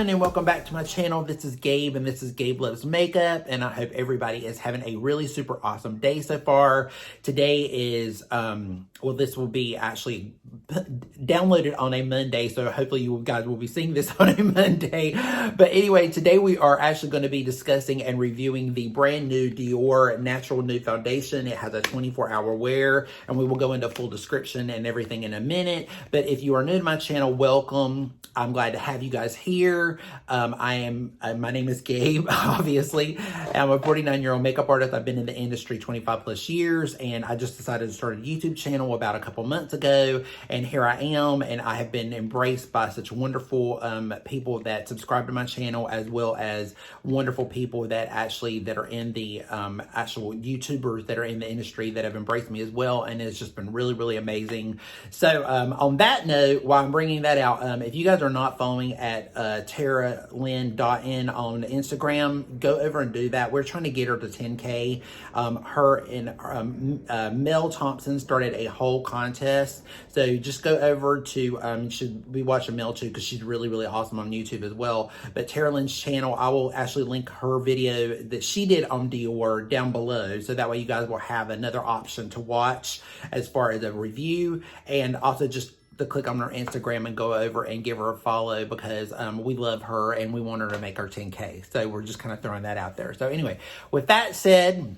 everyone, and welcome back to my channel. This is Gabe, and this is Gabe Loves Makeup, and I hope everybody is having a really super awesome day so far. Today is, well, this will be actually downloaded on a Monday, so hopefully you guys will be seeing this on a Monday. But anyway, today we are actually going to be discussing and reviewing the brand new Dior Natural Nude Foundation. It has a 24-hour wear, and we will go into full description and everything in a minute. But if you are new to my channel, welcome. I'm glad to have you guys here. My name is Gabe, obviously. I'm a 49-year-old makeup artist. I've been in the industry 25 plus years, and I just decided to start a YouTube channel about a couple months ago, and here I am, and I have been embraced by such wonderful people that subscribe to my channel, as well as wonderful people that are in the actual YouTubers that are in the industry that have embraced me as well, and it's just been really, really amazing. So on that note, while I'm bringing that out, if you guys are not following at TaraLynn.in on Instagram, go over and do that. We're trying to get her to 10K. Her and Mel Thompson started a whole contest. So just go over to, you should be watching Mel too, because she's really, really awesome on YouTube as well. But Tara Lynn's channel, I will actually link her video that she did on Dior down below. So that way you guys will have another option to watch as far as a review, and also just to click on her Instagram and go over and give her a follow, because we love her and we want her to make her 10K. So we're just kind of throwing that out there. So anyway, with that said,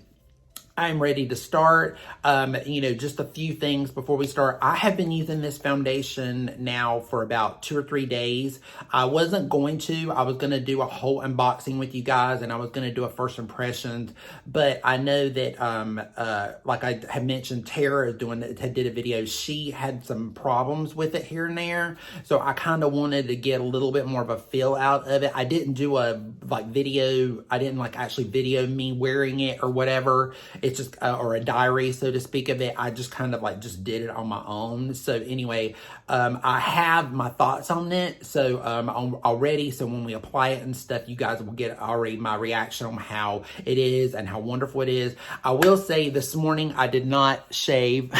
I'm ready to start. Just a few things before we start. I have been using this foundation now for about 2 or 3 days. I wasn't going to. I was going to do a whole unboxing with you guys, and I was going to do a first impressions. But I know that, like I had mentioned, Tara did a video. She had some problems with it here and there. So I kind of wanted to get a little bit more of a feel out of it. I didn't do a video. I didn't actually video me wearing it or whatever. It's just, or a diary, so to speak, of it. I just kind of just did it on my own. So anyway, I have my thoughts on it. So already, so when we apply it and stuff, you guys will get already my reaction on how it is and how wonderful it is. I will say this morning, I did not shave.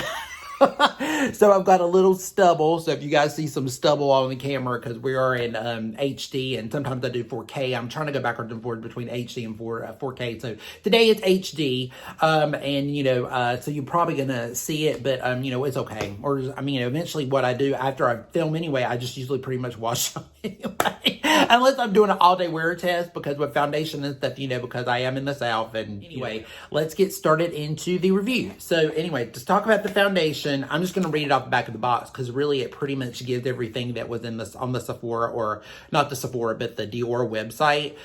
So I've got a little stubble. So if you guys see some stubble on the camera, because we are in HD, and sometimes I do 4K. I'm trying to go backwards and forwards between HD and 4K. So today it's HD, so you're probably gonna see it, but it's okay. Or eventually what I do after I film anyway, I just usually pretty much wash up anyway, unless I'm doing an all-day wear test, because with foundation and stuff, because I am in the South. And anyway, let's get started into the review. So anyway, to talk about the foundation, I'm just going to read it off the back of the box, because really it pretty much gives everything that was in this on the Sephora, or not the Sephora, but the Dior website.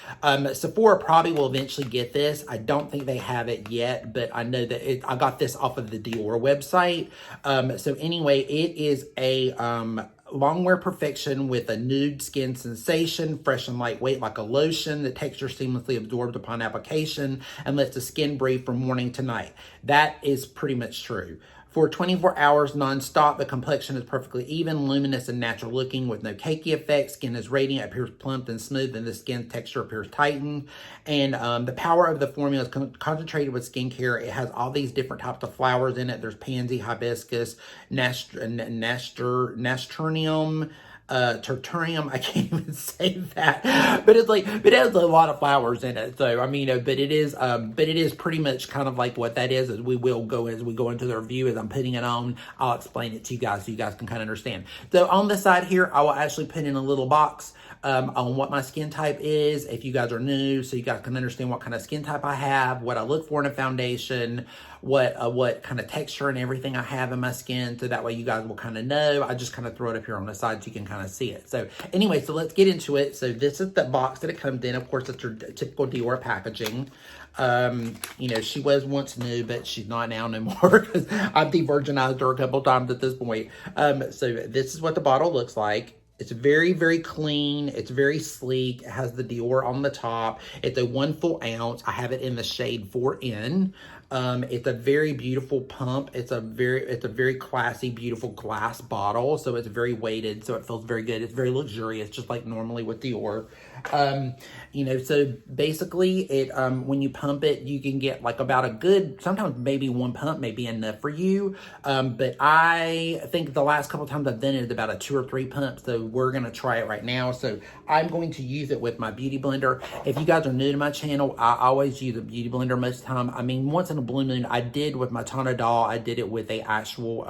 Sephora probably will eventually get this. I don't think they have it yet, but I know that I got this off of the Dior website. So anyway, it is a longwear perfection with a nude skin sensation, fresh and lightweight like a lotion. The texture seamlessly absorbs upon application and lets the skin breathe from morning to night. That is pretty much true. For 24 hours non-stop, the complexion is perfectly even, luminous, and natural looking with no cakey effect. Skin is radiant, appears plump and smooth, and the skin texture appears tightened. And the power of the formula is concentrated with skincare. It has all these different types of flowers in it. There's pansy, hibiscus, nasturtium, terturium, I can't even say that, but it has a lot of flowers in it. So but it is pretty much kind of like what that is. As we will go as we go into the review, as I'm putting it on, I'll explain it to you guys so you guys can kind of understand. So on the side here, I will actually put in a little box on what my skin type is, if you guys are new, so you guys can understand what kind of skin type I have, what I look for in a foundation, what kind of texture and everything I have in my skin, so that way you guys will kind of know. I just kind of throw it up here on the side so you can kind of see it. So anyway, so let's get into it. So this is the box that it comes in. Of course, it's your typical Dior packaging. She was once new, but she's not now no more, because I've de-virginized her a couple times at this point. So this is what the bottle looks like. It's very, very clean. It's very sleek. It has the Dior on the top. It's a 1 full ounce. I have it in the shade 4N. It's a very beautiful pump. It's a very classy, beautiful glass bottle. So it's very weighted. So it feels very good. It's very luxurious, just like normally with Dior. You know, so basically it, when you pump it, you can get like about a good, sometimes maybe one pump may be enough for you. But I think the last couple times I've done it is about a 2 or 3 pumps. So we're going to try it right now. So I'm going to use it with my beauty blender. If you guys are new to my channel, I always use a beauty blender most of the time. I mean, once in a blue moon, I did with my Tana doll, I did it with a actual,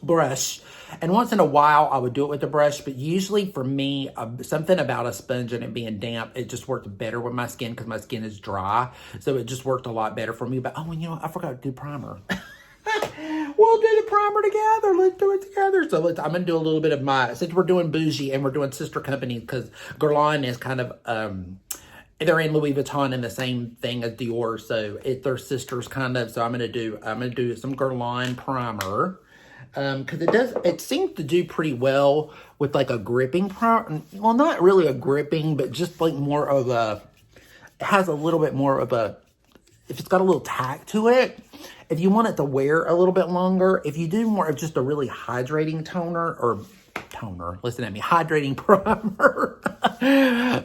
brush, and once in a while I would do it with the brush, but usually for me, something about a sponge and it being damp, it just worked better with my skin because my skin is dry, so it just worked a lot better for me. But oh, you know, I forgot to do primer. We'll do the primer together. Let's do it together. So I'm gonna do a little bit of my, since we're doing bougie and we're doing sister companies, because Guerlain is kind of they're in Louis Vuitton in the same thing as Dior, so they're sisters kind of. So I'm gonna do some Guerlain primer. Because it seems to do pretty well with like a gripping primer. Well, not really a gripping, but just like more of a, it has a little bit more of a, if it's got a little tack to it, if you want it to wear a little bit longer, if you do more of just a really hydrating listen at me, hydrating primer.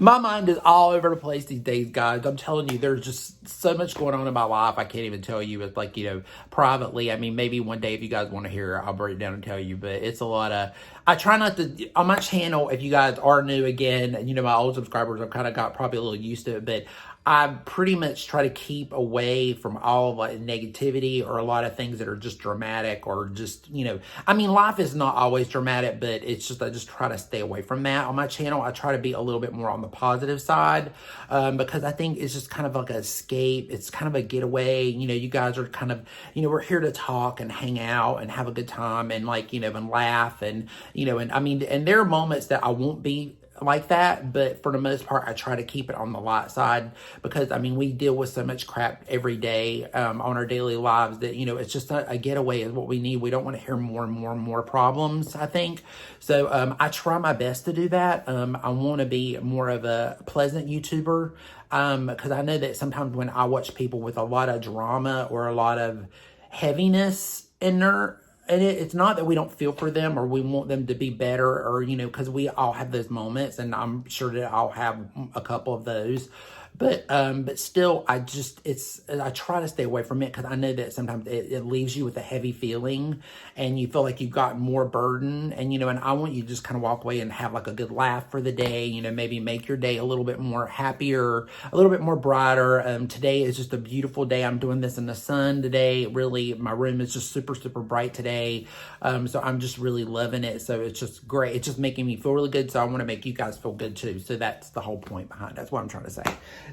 My mind is all over the place these days, guys. I'm telling you, there's just so much going on in my life. I can't even tell you. It's like, you know, privately. I mean, maybe one day if you guys want to hear, I'll break it down and tell you. But it's a lot of, I try not to, on my channel, if you guys are new again, and you know, my old subscribers, I've kind of got probably a little used to it, but I pretty much try to keep away from all of like negativity or a lot of things that are just dramatic or just, you know, I mean, life is not always dramatic, but it's just, I just try to stay away from that. On my channel, I try to be a little bit more on the positive side, because I think it's just kind of like an escape. It's kind of a getaway. You know, you guys are kind of, you know, we're here to talk and hang out and have a good time and like, you know, and laugh and, you know, and I mean, and there are moments that I won't be like that, but for the most part, I try to keep it on the light side because, I mean, we deal with so much crap every day on our daily lives that, you know, it's just a getaway is what we need. We don't want to hear more and more and more problems, I think. So I try my best to do that. I want to be more of a pleasant YouTuber because I know that sometimes when I watch people with a lot of drama or a lot of heaviness in their, and it's not that we don't feel for them or we want them to be better or, you know, because we all have those moments and I'm sure that I'll have a couple of those. But still, I try to stay away from it because I know that sometimes it leaves you with a heavy feeling and you feel like you've got more burden and, you know, and I want you to just kind of walk away and have like a good laugh for the day, you know, maybe make your day a little bit more happier, a little bit more brighter. Today is just a beautiful day. I'm doing this in the sun today. Really, my room is just super, super bright today. So I'm just really loving it. So it's just great. It's just making me feel really good. So I want to make you guys feel good too. So that's the whole point behind it. That's what I'm trying to say.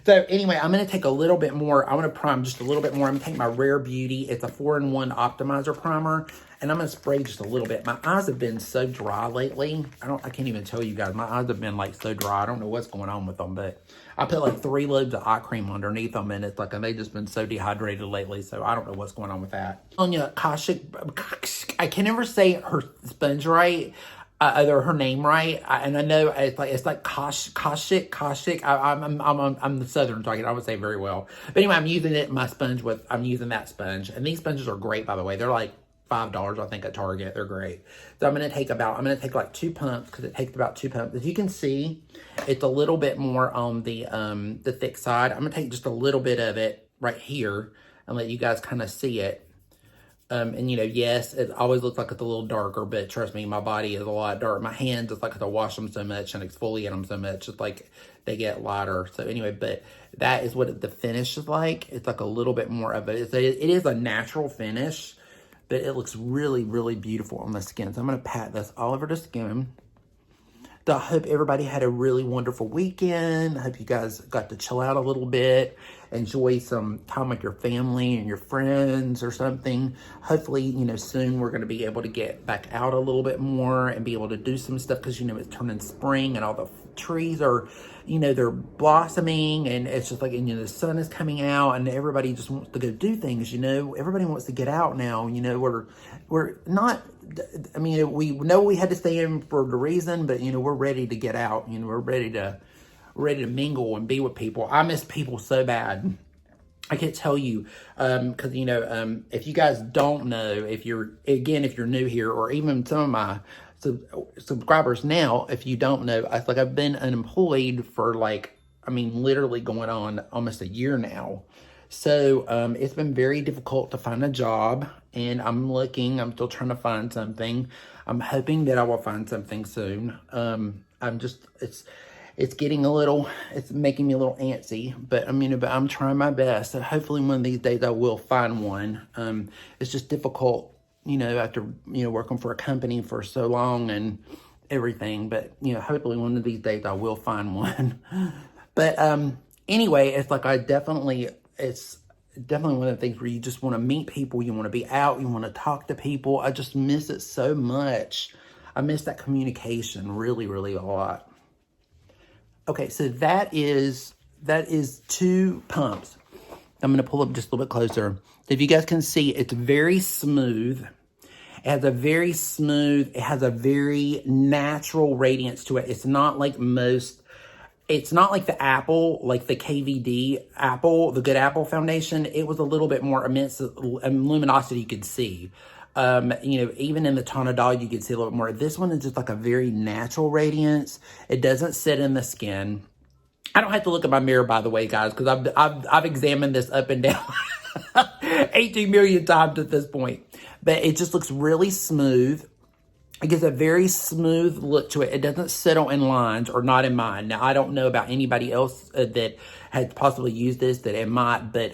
So anyway, I'm going to take a little bit more. I want to prime just a little bit more. I'm going to take my Rare Beauty. It's a 4-in-1 optimizer primer. And I'm going to spray just a little bit. My eyes have been so dry lately. I can't even tell you guys. My eyes have been like so dry. I don't know what's going on with them. But I put like 3 loads of eye cream underneath them. And it's like, they've just been so dehydrated lately. So I don't know what's going on with that. Anya Kashik, I can never say her sponge right. Either her name right, and I know it's like Kashik. I'm the Southern talking. I would say very well, but anyway, I'm using it. I'm using that sponge, and these sponges are great, by the way. They're like $5, I think, at Target. They're great. So I'm gonna take like 2 pumps because it takes about 2 pumps. As you can see, it's a little bit more on the thick side. I'm gonna take just a little bit of it right here and let you guys kind of see it. And, you know, yes, it always looks like it's a little darker, but trust me, my body is a lot darker. My hands, it's like I have to wash them so much and exfoliate them so much. It's like they get lighter. So anyway, but that is what the finish is like. It's like a little bit more of it. It is a natural finish, but it looks really, really beautiful on the skin. So I'm going to pat this all over the skin. So I hope everybody had a really wonderful weekend. I hope you guys got to chill out a little bit, enjoy some time with your family and your friends or something. Hopefully, you know, soon we're going to be able to get back out a little bit more and be able to do some stuff because, you know, it's turning spring and all the trees are, you know, they're blossoming and it's just like, and, you know, the sun is coming out and everybody just wants to go do things, you know. Everybody wants to get out now, you know. We're not, I mean, we know we had to stay in for the reason, but, you know, we're ready to get out. You know, we're ready to mingle and be with people. I miss people so bad. I can't tell you, because, you know, if you guys don't know, if you're new here, or even some of my subscribers now, if you don't know, I've been unemployed for like, I mean, literally going on almost a year now. So, it's been very difficult to find a job, and I'm still trying to find something. I'm hoping that I will find something soon. It's making me a little antsy, but I'm trying my best. So hopefully one of these days I will find one. It's just difficult, you know, after, you know, working for a company for so long and everything, but, you know, hopefully one of these days I will find one. But, anyway, it's definitely one of the things where you just want to meet people, you want to be out, you want to talk to people. I just miss it so much. I miss that communication really, really a lot. Okay, so that is 2 pumps. I'm going to pull up just a little bit closer. If you guys can see, it's very smooth. It has a very natural radiance to it. It's not like the Apple, like the KVD Apple, the Good Apple foundation. It was a little bit more immense luminosity you could see. You know, even in the Tonadol, you can see a little bit more. This one is just like a very natural radiance. It doesn't sit in the skin. I don't have to look at my mirror, by the way, guys, because I've examined this up and down 18 million times at this point. But it just looks really smooth. It gives a very smooth look to it. It doesn't settle in lines, or not in mine. Now, I don't know about anybody else that has possibly used this, that it might. But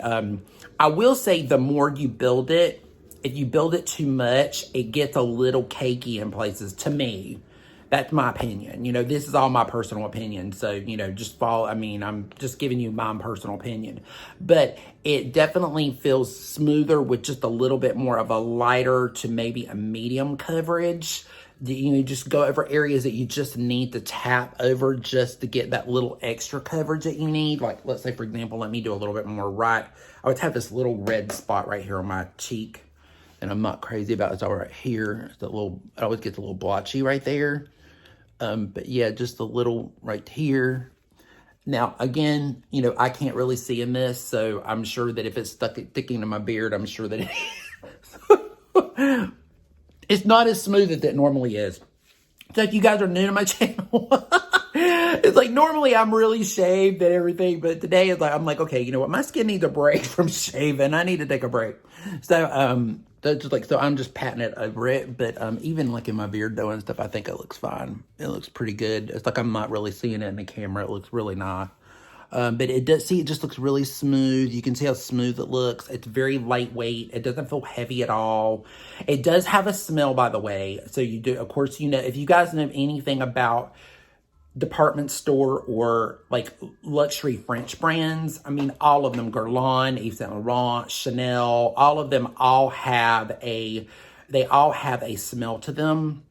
I will say the more you build it, if you build it too much, it gets a little cakey in places, to me. That's my opinion. You know, this is all my personal opinion. So, you know, I'm just giving you my personal opinion. But it definitely feels smoother with just a little bit more of a lighter to maybe a medium coverage. You know, just go over areas that you just need to tap over just to get that little extra coverage that you need. Like, let's say, for example, let me do a little bit more right. I would have this little red spot right here on my cheek. And I'm not crazy about it. It's all right here. It always gets a little blotchy right there. But yeah, just a little right here. Now, again, you know, I can't really see in this, so I'm sure that if it's sticking to my beard, I'm sure that it's not as smooth as it normally is. So if you guys are new to my channel, it's like normally I'm really shaved and everything, but today it's like, I'm like, okay, you know what? My skin needs a break from shaving. I need to take a break. So, so I'm just patting it over it. But even like in my beard though and stuff, I think it looks fine. It looks pretty good. It's like I'm not really seeing it in the camera. It looks really nice. But it just looks really smooth. You can see how smooth it looks. It's very lightweight. It doesn't feel heavy at all. It does have a smell, by the way. So you do, of course, you know, if you guys know anything about department store or like luxury French brands, I mean, all of them, Guerlain, Yves Saint Laurent, Chanel, all of them have a smell to them.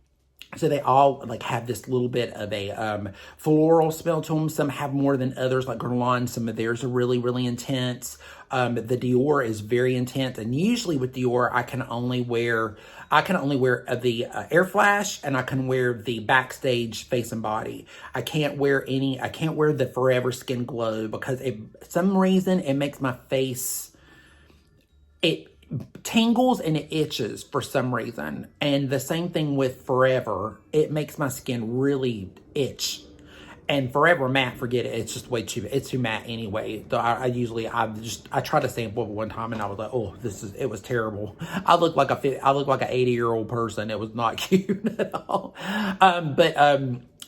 So they all like have this little bit of a floral smell to them. Some have more than others, like Guerlain. Some of theirs are really, really intense. The Dior is very intense, and usually with Dior, I can only wear the Air Flash, and I can wear the Backstage face and body. I can't wear the Forever Skin Glow because some reason it makes my face, it tingles and it itches for some reason. And the same thing with Forever. It makes my skin really itch. And Forever Matte, forget it. It's just it's too matte anyway. So I tried to sample it one time and I was like, oh, it was terrible. I look like an 80-year-old person. It was not cute at all. But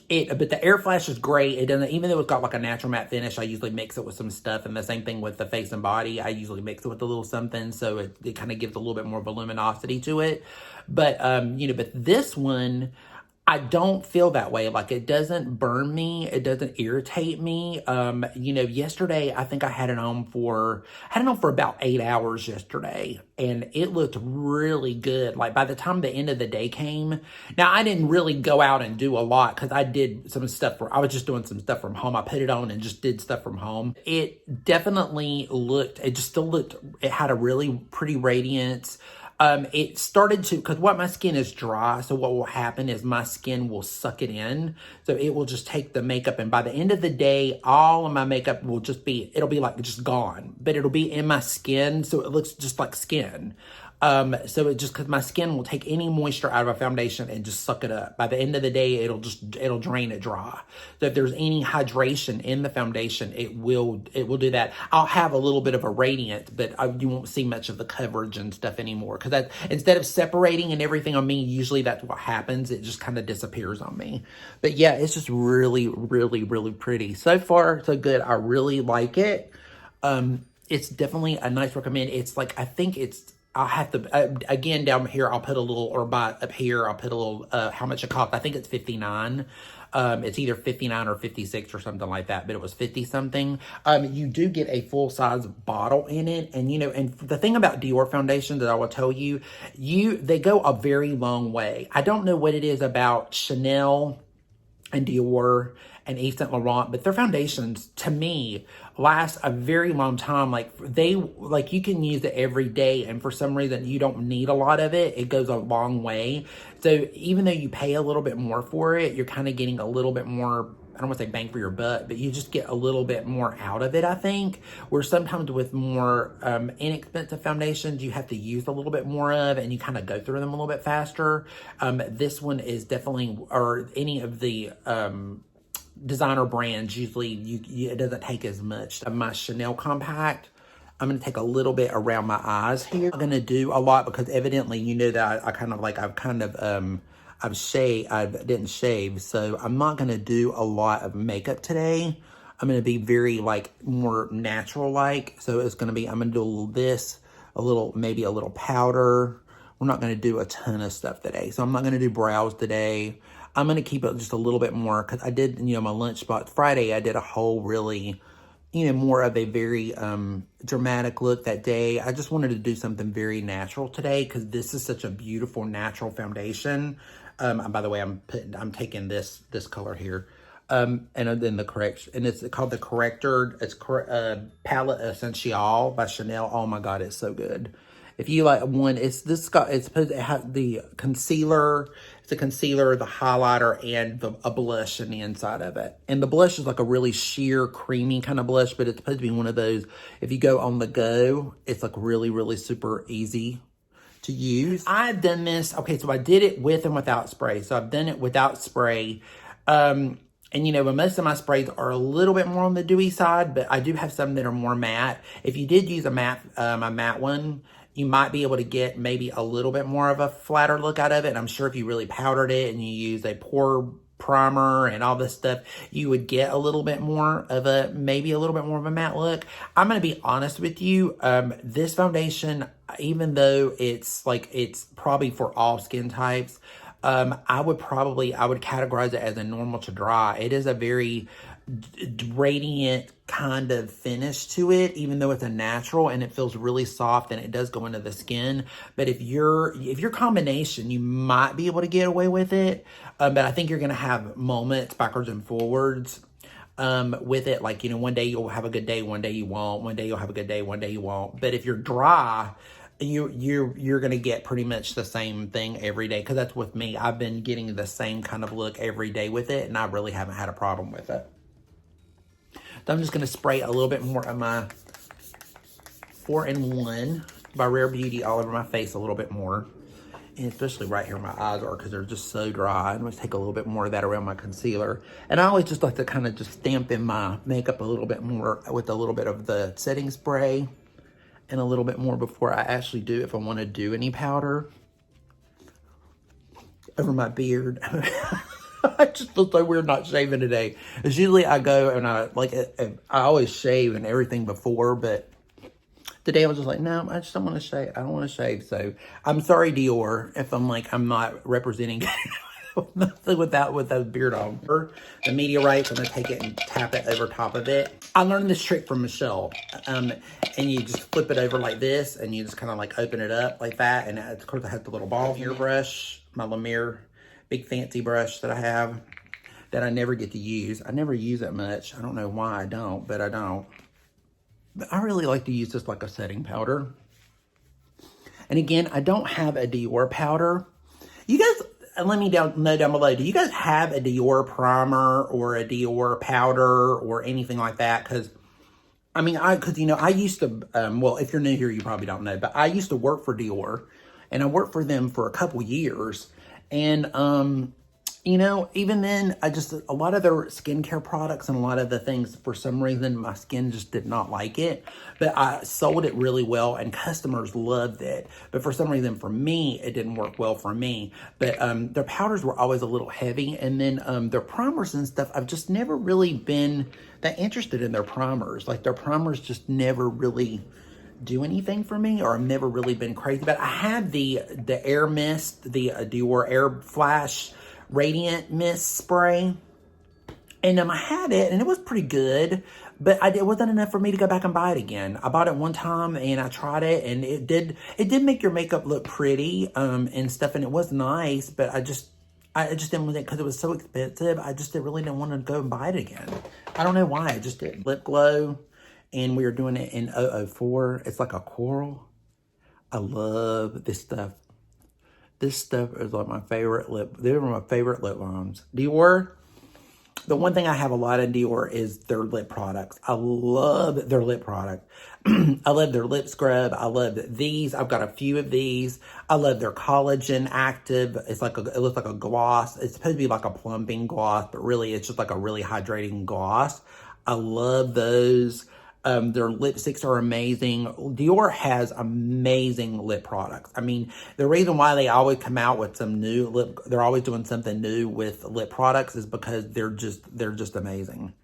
the Air Flash is great. It doesn't, even though it's got like a natural matte finish, I usually mix it with some stuff. And the same thing with the face and body. I usually mix it with a little something. So it kind of gives a little bit more voluminosity to it. But, but this one, I don't feel that way. Like, it doesn't burn me. It doesn't irritate me. Yesterday, I think I had it on for about 8 hours yesterday, and it looked really good. Like, by the time the end of the day came, now I didn't really go out and do a lot because I did some stuff I was just doing some stuff from home. I put it on and just did stuff from home. It definitely it had a really pretty radiance. It started to, because what my skin is dry, so what will happen is my skin will suck it in. So it will just take the makeup, and by the end of the day, all of my makeup will just be, it'll be like just gone, but it'll be in my skin, so it looks just like skin. So it just, because my skin will take any moisture out of a foundation and just suck it up. By the end of the day, it'll drain it dry. So if there's any hydration in the foundation, it will do that. I'll have a little bit of a radiance, but you won't see much of the coverage and stuff anymore. Because that, instead of separating and everything on me, usually that's what happens. It just kind of disappears on me. But yeah, it's just really, really, really pretty. So far, so good. I really like it. It's definitely a nice recommend. It's like, I think it's, I'll have to, again, down here, I'll put a little, or by up here, I'll put a little, how much it cost. I think it's $59. It's either 59 or 56 or something like that, but it was 50 something. You do get a full size bottle in it. And, you know, and the thing about Dior foundation that I will tell you, they go a very long way. I don't know what it is about Chanel and Dior and Yves Saint Laurent, but their foundations, to me, last a very long time. Like you can use it every day, and for some reason you don't need a lot of it. It goes a long way. So even though you pay a little bit more for it, you're kind of getting a little bit more, I don't want to say bang for your buck, but you just get a little bit more out of it, I think. Where sometimes with more inexpensive foundations, you have to use a little bit more of, and you kind of go through them a little bit faster. This one is definitely, or any of the designer brands, usually it doesn't take as much. My Chanel compact, I'm going to take a little bit around my eyes here. I'm going to do a lot because evidently, you know that I didn't shave, so I'm not going to do a lot of makeup today. I'm going to be very like more natural like. So it's going to be, I'm going to do a little this, maybe a little powder. We're not going to do a ton of stuff today. So I'm not going to do brows today. I'm going to keep it just a little bit more because I did, you know, my lunch spot Friday, I did a whole really, you know, more of a very dramatic look that day. I just wanted to do something very natural today because this is such a beautiful natural foundation. By the way, I'm taking this color here. And then the correction, and it's called the Corrector. It's Palette Essential by Chanel. Oh my God, it's so good. If you like one, it has the concealer. It's a concealer, the highlighter, and a blush in the inside of it. And the blush is like a really sheer, creamy kind of blush, but it's supposed to be one of those, if you go on the go, it's like really, really super easy to use. I've done this, okay, so I did it with and without spray. So I've done it without spray. And you know, but most of my sprays are a little bit more on the dewy side, but I do have some that are more matte. If you did use a matte one, you might be able to get maybe a little bit more of a flatter look out of it. And I'm sure if you really powdered it and you used a pore primer and all this stuff, you would get a little bit more of maybe a little bit more of a matte look. I'm going to be honest with you. This foundation, even though it's probably for all skin types, I would categorize it as a normal to dry. It is a very radiant kind of finish to it, even though it's a natural and it feels really soft and it does go into the skin. But if your combination, you might be able to get away with it. But I think you're going to have moments backwards and forwards with it. Like, you know, one day you'll have a good day, one day you won't. One day you'll have a good day, one day you won't. But if you're dry, you're going to get pretty much the same thing every day. Because that's with me. I've been getting the same kind of look every day with it, and I really haven't had a problem with it. So I'm just going to spray a little bit more of my 4-in-1 by Rare Beauty all over my face a little bit more. And especially right here where my eyes are because they're just so dry. I'm going to take a little bit more of that around my concealer. And I always just like to kind of just stamp in my makeup a little bit more with a little bit of the setting spray. And a little bit more before I actually do, if I want to do any powder over my beard. I just feel so weird not shaving today. Because usually I go and I always shave and everything before, but today I was just like, no, I just don't want to shave. I don't want to shave. So I'm sorry, Dior, if I'm not representing with that beard on. The Meteorites, I'm going to take it and tap it over top of it. I learned this trick from Michelle. And you just flip it over like this, and you just kind of like open it up like that. And of course I have the little ball airbrush, my Lemire big fancy brush that I have that I never get to use. I never use it much. I don't know why I don't, but I don't. But I really like to use this like a setting powder. And again, I don't have a Dior powder. You guys, let me know down below, do you guys have a Dior primer or a Dior powder or anything like that? Because, I mean, because, you know, I used to, well, if you're new here, you probably don't know, but I used to work for Dior, and I worked for them for a couple years. And, you know, even then, a lot of their skincare products and a lot of the things, for some reason, my skin just did not like it. But I sold it really well and customers loved it. But for some reason, for me, it didn't work well for me. But their powders were always a little heavy. And then their primers and stuff, I've just never really been that interested in their primers. Like, their primers just never really do anything for me, or I've never really been crazy. But I had the Air Mist, the Dior Air Flash Radiant Mist Spray, and I had it, and it was pretty good, but it wasn't enough for me to go back and buy it again. I bought it one time, and I tried it, and it did make your makeup look pretty, and stuff, and it was nice, but I just didn't want it because it was so expensive. I just really didn't want to go and buy it again. I don't know why, I just didn't. Lip Glow, and we were doing it in 004. It's like a coral. I love this stuff. This stuff is like my favorite lip. They're my favorite lip balms. Dior, the one thing I have a lot in Dior is their lip products. I love their lip product. I love their lip scrub. I love these. I've got a few of these. I love their collagen active. It's like it looks like a gloss. It's supposed to be like a plumping gloss, but really it's just like a really hydrating gloss. I love those. Their lipsticks are amazing. Dior has amazing lip products. I mean, the reason why they always come out with some new they're always doing something new with lip products is because they're just amazing.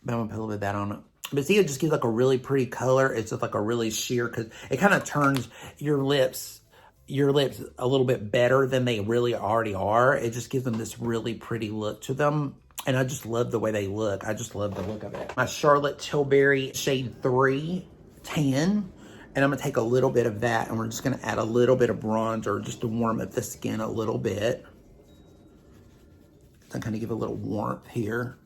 I'm gonna put a little bit of that on it. But see, it just gives like a really pretty color. It's just like a really sheer, because it kind of turns your lips a little bit better than they really already are. It just gives them this really pretty look to them. And I just love the way they look. I just love the look of it. My Charlotte Tilbury shade 3 tan. And I'm going to take a little bit of that, and we're just going to add a little bit of bronzer just to warm up the skin a little bit. So I'm going to give a little warmth here.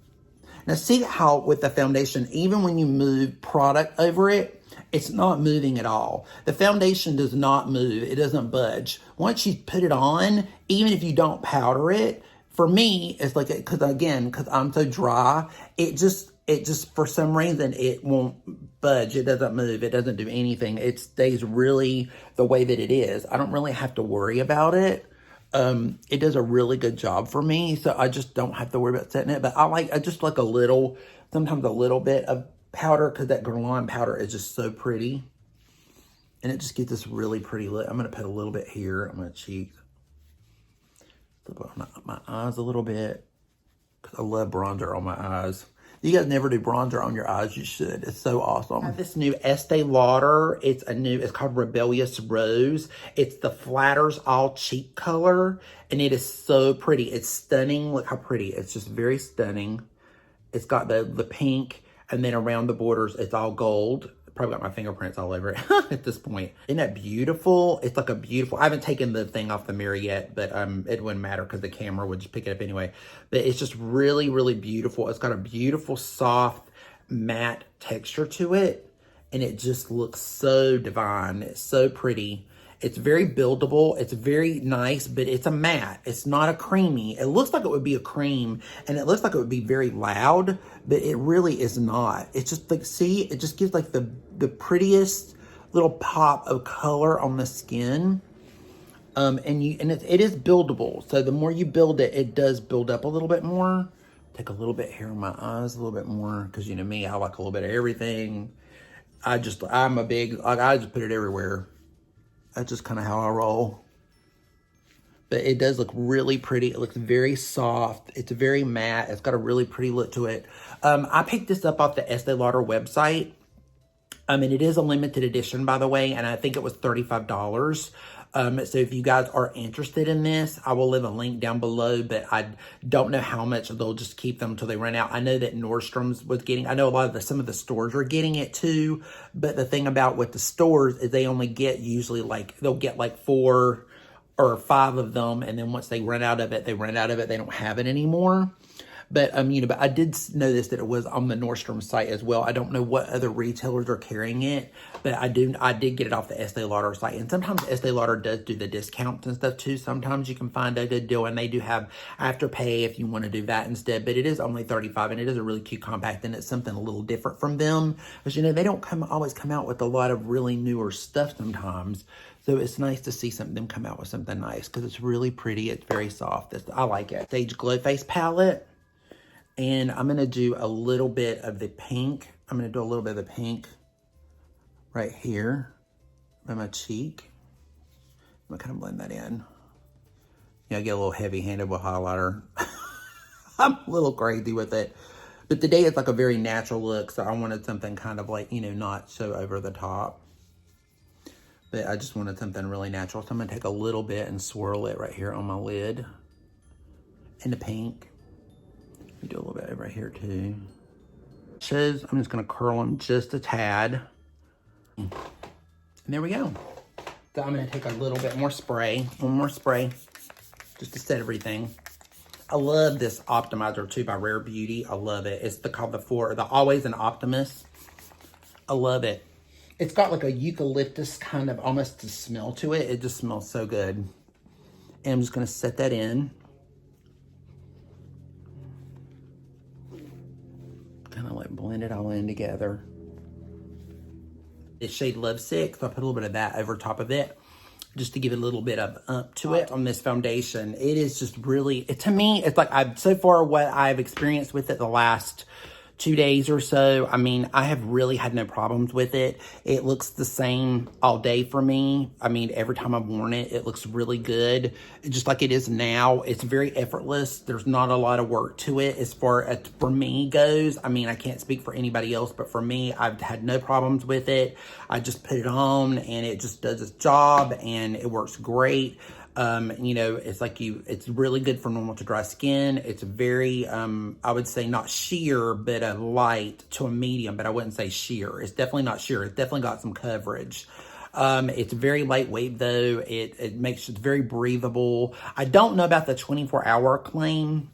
Now see how with the foundation, even when you move product over it, it's not moving at all. The foundation does not move. It doesn't budge. Once you put it on, even if you don't powder it, for me, it's like, because I'm so dry, it just, for some reason, it won't budge. It doesn't move. It doesn't do anything. It stays really the way that it is. I don't really have to worry about it. It does a really good job for me, so I just don't have to worry about setting it. But I just like sometimes a little bit of powder, because that Guerlain powder is just so pretty. And it just gives this really pretty look. I'm going to put a little bit here on my cheeks. My eyes a little bit, because I love bronzer on my eyes. You guys never do bronzer on your eyes. You should. It's so awesome. I have this new Estée Lauder. It's called Rebellious Rose. It's the Flatters All Cheek color, and it is so pretty. It's stunning. Look how pretty. It's just very stunning. It's got the pink, and then around the borders, it's all gold. Probably got my fingerprints all over it at this point. Isn't that beautiful? It's like a beautiful, I haven't taken the thing off the mirror yet, but it wouldn't matter because the camera would just pick it up anyway. But it's just really, really beautiful. It's got a beautiful, soft, matte texture to it. And it just looks so divine. It's so pretty. It's very buildable. It's very nice, but it's a matte. It's not a creamy. It looks like it would be a cream, and it looks like it would be very loud, but it really is not. It's just like, see, it just gives like the prettiest little pop of color on the skin. And it is buildable. So the more you build it, it does build up a little bit more. Take a little bit here on my eyes, a little bit more, because you know me, I like a little bit of everything. I just put it everywhere. That's just kind of how I roll. But it does look really pretty. It looks very soft. It's very matte. It's got a really pretty look to it. I picked this up off the Estée Lauder website. And it is a limited edition, by the way. And I think it was $35. So if you guys are interested in this, I will leave a link down below, but I don't know how much they'll just keep them until they run out. I know that Nordstrom's was getting, I know some of the stores are getting it too, but the thing about with the stores is they only get usually they'll get 4 or 5 of them, and then once they run out of it, they don't have it anymore. But, you know, but I did notice that it was on the Nordstrom site as well. I don't know what other retailers are carrying it, but I did get it off the Estée Lauder site. And sometimes Estee Lauder does do the discounts and stuff too. Sometimes you can find a good deal, and they do have Afterpay if you want to do that instead. But it is only $35, and it is a really cute compact, and it's something a little different from them. Because, you know, they don't always come out with a lot of really newer stuff sometimes. So it's nice to see them come out with something nice, because it's really pretty. It's very soft. I like it. Stage Glow Face palette. And I'm going to do a little bit of the pink. I'm going to do a little bit of the pink right here by my cheek. I'm going to kind of blend that in. Yeah, I get a little heavy-handed with highlighter. I'm a little crazy with it. But today it's like a very natural look, so I wanted something kind of like, you know, not so over the top. But I just wanted something really natural. So I'm going to take a little bit and swirl it right here on my lid. In the pink. Do a little bit right here too. I'm just going to curl them just a tad. And there we go. So I'm going to take a little bit more spray. One more spray. Just to set everything. I love this optimizer too by Rare Beauty. I love it. It's called the Always an Optimist. I love it. It's got like a eucalyptus kind of almost a smell to it. It just smells so good. And I'm just going to set that in. Kind of like blend it all in together. It's shade Lovesick, so I put a little bit of that over top of it just to give it a little bit of up to it on this foundation. It is just really, to me, it's like so far what I've experienced with it the last 2 days or so, I mean, I have really had no problems with it. It looks the same all day for me. I mean, every time I've worn it, it looks really good. Just like it is now. It's very effortless. There's not a lot of work to it as far as for me goes. I mean, I can't speak for anybody else, but for me, I've had no problems with it. I just put it on and it just does its job and it works great. You know, it's really good for normal to dry skin. It's very, I would say not sheer, but a light to a medium, but I wouldn't say sheer. It's definitely not sheer. It's definitely got some coverage. It's very lightweight though. It makes it very breathable. I don't know about the 24-hour claim.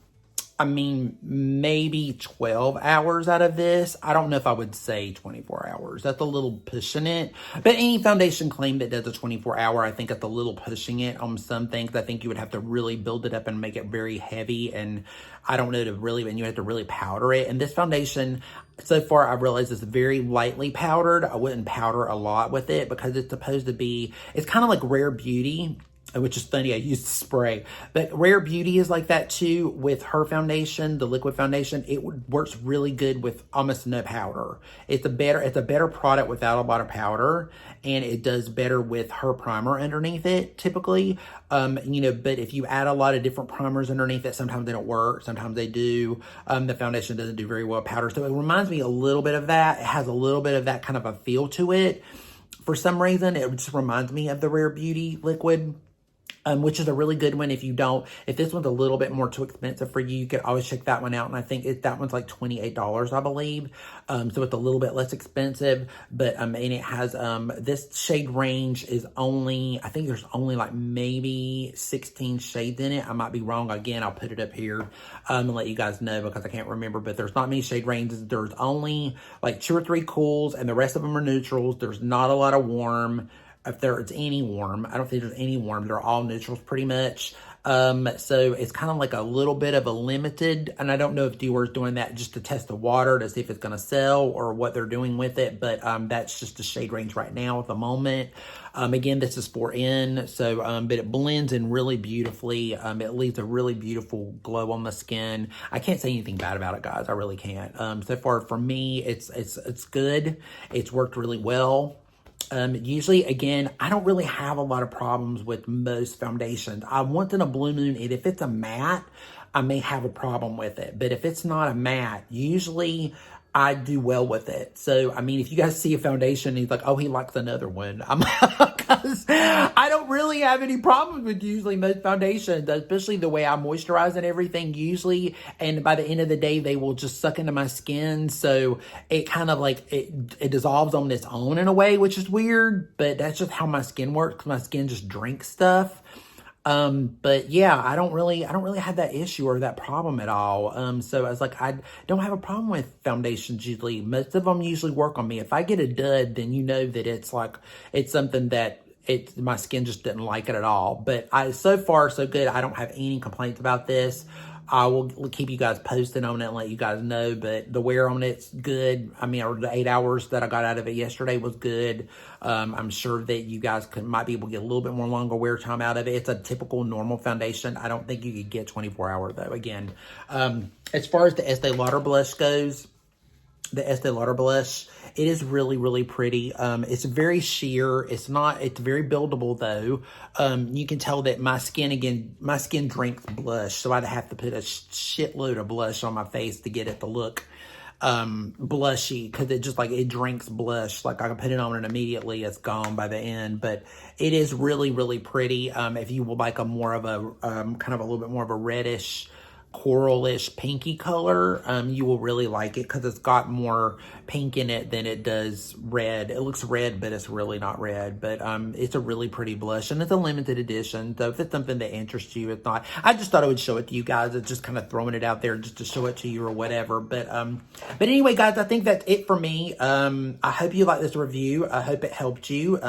I mean, maybe 12 hours out of this. I don't know if I would say 24 hours. That's a little pushing it. But any foundation claim that does a 24-hour, I think that's a little pushing it on some things. I think you would have to really build it up and make it very heavy. And I don't know and you have to really powder it. And this foundation, so far, I've realized it's very lightly powdered. I wouldn't powder a lot with it because it's supposed to be, it's kind of like Rare Beauty, which is funny, I used spray. But Rare Beauty is like that too with her foundation, the liquid foundation. It works really good with almost no powder. It's a better product without a lot of powder, and it does better with her primer underneath it typically. You know, but if you add a lot of different primers underneath it, sometimes they don't work, sometimes they do. The foundation doesn't do very well with powder. So it reminds me a little bit of that. It has a little bit of that kind of a feel to it. For some reason, it just reminds me of the Rare Beauty liquid. Which is a really good one. If this one's a little bit more too expensive for you, you could always check that one out. And I think that one's like $28, I believe. So it's a little bit less expensive, but, and it has, this shade range is only, I think there's only like maybe 16 shades in it. I might be wrong. Again, I'll put it up here, and let you guys know because I can't remember, but there's not many shade ranges. There's only like 2 or 3 cools and the rest of them are neutrals. There's not a lot of warm. If there's any warm, I don't think there's any warm. They're all neutrals pretty much. So it's kind of like a little bit of a limited, and I don't know if Dior is doing that just to test the water to see if it's going to sell or what they're doing with it. But that's just the shade range right now at the moment. Again, this is 4N, so but it blends in really beautifully. It leaves a really beautiful glow on the skin. I can't say anything bad about it, guys. I really can't. So far for me, it's good. It's worked really well. Usually, again, I don't really have a lot of problems with most foundations. I once in a blue moon, if it's a matte, I may have a problem with it. But if it's not a matte, usually I do well with it. So, I mean, if you guys see a foundation and he's like, oh, he likes another one. Because I don't really have any problems with usually most foundations, especially the way I moisturize and everything usually. And by the end of the day, they will just suck into my skin. So it kind of like, it dissolves on its own in a way, which is weird. But that's just how my skin works. My skin just drinks stuff. But yeah, I don't really have that issue or that problem at all. So I was like, I don't have a problem with foundations usually. Most of them usually work on me. If I get a dud, then you know that it's like, it's something that my skin just didn't like it at all. But so far so good. I don't have any complaints about this. I will keep you guys posted on it and let you guys know, but the wear on it's good. I mean, the 8 hours that I got out of it yesterday was good. I'm sure that you guys might be able to get a little bit more longer wear time out of it. It's a typical normal foundation. I don't think you could get 24 hour though. Again, as far as the Estee Lauder blush goes, the Estee Lauder blush, it is really, really pretty. It's very sheer. It's very buildable though. You can tell that my skin drinks blush. So I'd have to put a shitload of blush on my face to get it to look blushy, because it drinks blush. Like I can put it on and immediately it's gone by the end. But it is really, really pretty. If you would like a more of a kind of a little bit more of a reddish, coralish pinky color, you will really like it, because it's got more pink in it than it does red. It looks red, but it's really not red. But it's a really pretty blush, and it's a limited edition, so if it's something that interests you, it's not. I just thought I would show it to you guys. It's just kind of throwing it out there just to show it to you or whatever. But anyway, guys, I think that's it for me. I hope you like this review. I hope it helped you.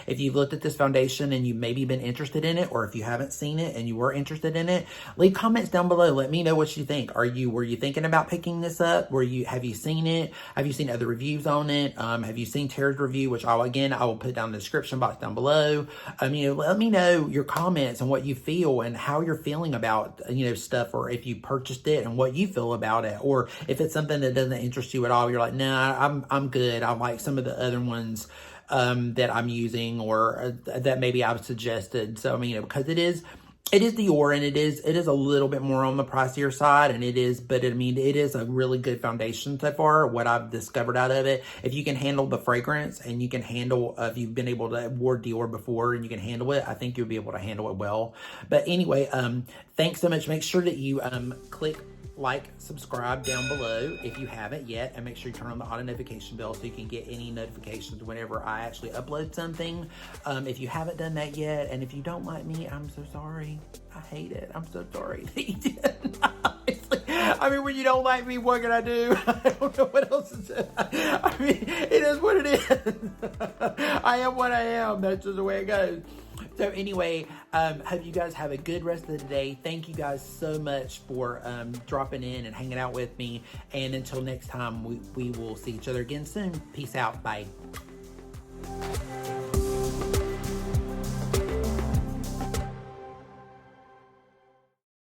If you've looked at this foundation and you've maybe been interested in it, or if you haven't seen it and you were interested in it, leave comments down below. Let me know what you think. Were you thinking about picking this up? Have you seen it? Have you seen other reviews on it? Have you seen Tara's review, which I will put down in the description box down below. Let me know your comments and what you feel and how you're feeling about, stuff, or if you purchased it and what you feel about it, or if it's something that doesn't interest you at all. You're like, nah, I'm good. I like some of the other ones that I'm using, or that maybe I've suggested. So, because it is Dior, and it is a little bit more on the pricier side, and it is a really good foundation so far, what I've discovered out of it. If you can handle the fragrance, and you can handle, if you've been able to wear Dior before and you can handle it, I think you'll be able to handle it well. But anyway, thanks so much. Make sure that you click like, subscribe down below if you haven't yet, and make sure you turn on the auto notification bell so you can get any notifications whenever I actually upload something. If you haven't done that yet, and if you don't like me, I'm so sorry. I hate it. I'm so sorry that you did. When you don't like me, what can I do? I don't know what else to say. It is what it is. I am what I am. That's just the way it goes. So anyway, hope you guys have a good rest of the day. Thank you guys so much for dropping in and hanging out with me. And until next time, we will see each other again soon. Peace out. Bye.